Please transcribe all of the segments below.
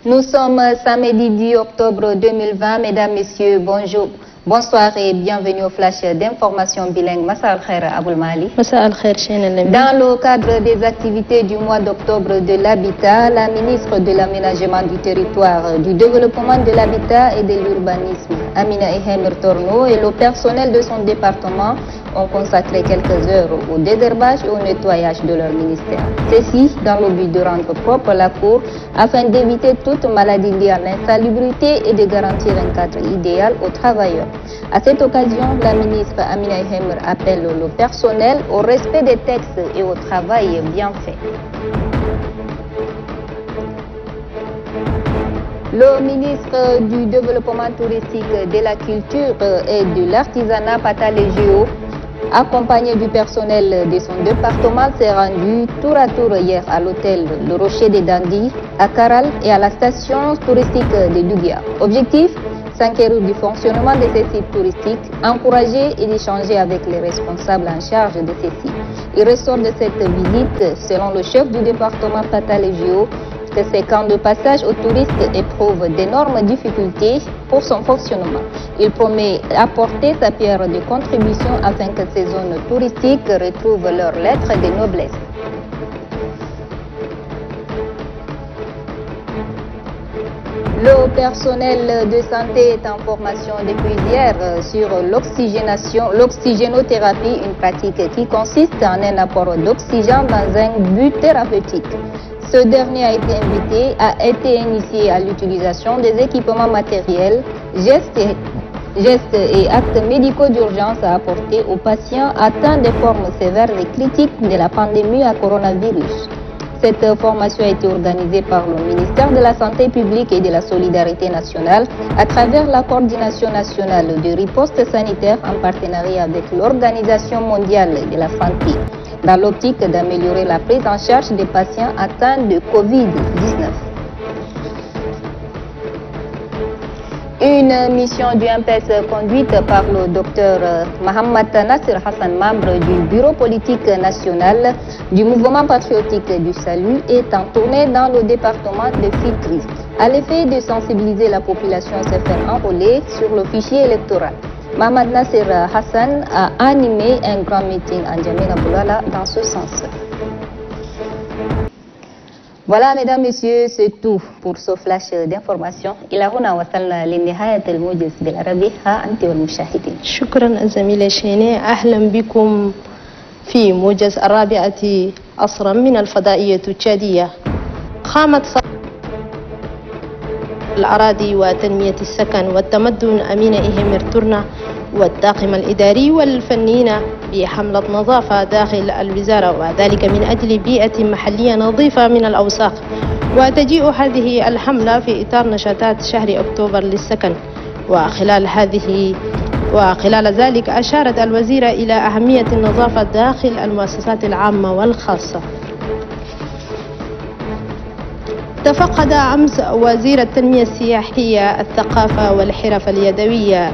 Nous sommes samedi 10 octobre 2020. Mesdames, Messieurs, bonjour. Bonsoir et bienvenue au flash d'information bilingue. Massa al-Khair Aboul Mali. Massa al-Khair Cheikh. Dans le cadre des activités du mois d'octobre de l'habitat, la ministre de l'aménagement du territoire, du développement de l'habitat et de l'urbanisme, Amina Ehemer Torno, et le personnel de son département ont consacré quelques heures au désherbage et au nettoyage de leur ministère. Ceci dans le but de rendre propre la cour afin d'éviter toute maladie liée à l'insalubrité et de garantir un cadre idéal aux travailleurs. À cette occasion, la ministre Amina Ehemer appelle le personnel au respect des textes et au travail bien fait. Le ministre du Développement touristique, de la Culture et de l'Artisanat, Patale Géo, accompagné du personnel de son département, s'est rendu tour à tour hier à l'hôtel Le Rocher des Dandis, à Caral et à la station touristique de Dougia. Objectif, s'inquiéter du fonctionnement de ces sites touristiques, encourager et échanger avec les responsables en charge de ces sites. Il ressort de cette visite, selon le chef du département Patale Géo, que ces camps de passage aux touristes éprouvent d'énormes difficultés pour son fonctionnement. Il promet apporter sa pierre de contribution afin que ces zones touristiques retrouvent leur lettre de noblesse. Le personnel de santé est en formation depuis hier sur l'oxygénothérapie, une pratique qui consiste en un apport d'oxygène dans un but thérapeutique. Ce dernier a été initié à l'utilisation des équipements matériels, gestes et actes médicaux d'urgence à apporter aux patients atteints de formes sévères et critiques de la pandémie à coronavirus. Cette formation a été organisée par le ministère de la Santé publique et de la Solidarité nationale à travers la coordination nationale de riposte sanitaire en partenariat avec l'Organisation mondiale de la santé, dans l'optique d'améliorer la prise en charge des patients atteints de Covid-19. Une mission du MPS conduite par le docteur Mohamed Nasser Hassan, membre du bureau politique national du mouvement patriotique du salut, est en tournée dans le département de Fitri à l'effet de sensibiliser la population à se faire enrôler sur le fichier électoral. Mohamed Nasser Hassan a animé un grand meeting à N'Djamena Boulala dans ce sens. Voilà, mesdames, messieurs, c'est tout pour ce flash d'information. إلى هنا وصلنا لنهاية الموجز بالعربي. ها أنت والمشاهدين. شكرا زميلة شيني، أهلا بكم في موجز 4 عصرا من الفضائية التشادية. قامت الأراضي وتنمية السكن والتمدن أمينة إيهمر تورنا والطاقم الإداري والفنيين بحملة نظافة داخل الوزارة، وذلك من أجل بيئة محلية نظيفة من الأوساخ. وتجيء هذه الحملة في إطار نشاطات شهر أكتوبر للسكن. وخلال ذلك أشارت الوزيرة إلى أهمية النظافة داخل المؤسسات العامة والخاصة. تفقد أمس وزير التنمية السياحية، الثقافة والحرف اليدوية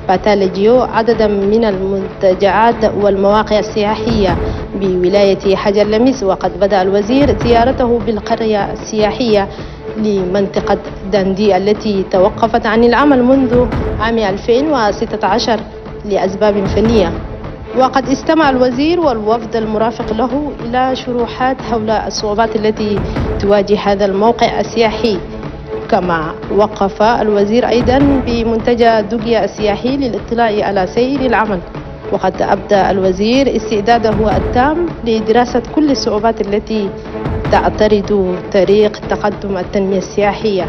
باتال جيو عددا من المنتجعات والمواقع السياحية بولاية حجر لميس. وقد بدأ الوزير زيارته بالقرية السياحية لمنطقة داندي التي توقفت عن العمل منذ عام 2016 لأسباب فنية. وقد استمع الوزير والوفد المرافق له إلى شروحات حول الصعوبات التي تواجه هذا الموقع السياحي. كما وقف الوزير أيضا بمنتجع دوغيا السياحي للاطلاع على سير العمل. وقد أبدى الوزير استعداده التام لدراسة كل الصعوبات التي تعترض طريق تقدم التنمية السياحية.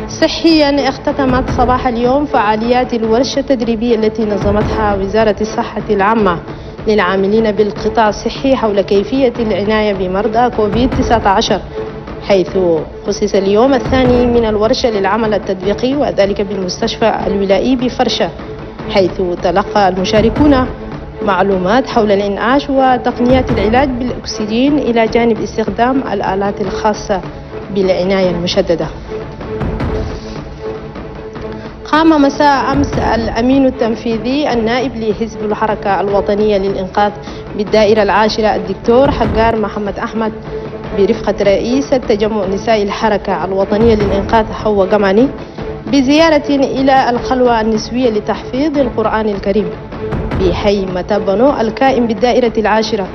صحيا، اختتمت صباح اليوم فعاليات الورشة التدريبية التي نظمتها وزارة الصحة العامة للعاملين بالقطاع الصحي حول كيفية العناية بمرضى كوفيد-19، حيث خصص اليوم الثاني من الورشة للعمل التطبيقي، وذلك بالمستشفى الولائي بفرشة، حيث تلقى المشاركون معلومات حول الإنعاش وتقنيات العلاج بالأكسجين إلى جانب استخدام الآلات الخاصة بالعناية المشددة. قام مساء أمس الأمين التنفيذي النائب لحزب الحركة الوطنية للإنقاذ بالدائرة العاشرة الدكتور حجار محمد أحمد برفقة رئيسة تجمع نساء الحركة الوطنية للإنقاذ حواء قمعني بزيارة إلى الخلوة النسوية لتحفيظ القرآن الكريم بحي متبنو الكائن بالدائرة العاشرة،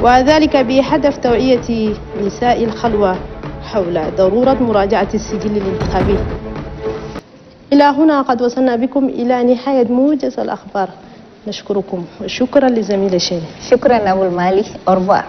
وذلك بهدف توعية نساء الخلوة حول ضرورة مراجعة السجل الانتخابي. إلى هنا قد وصلنا بكم إلى نهاية موجز الأخبار. نشكركم وشكرا لزميل شيرين. شكرا أبو المالي. أربعة.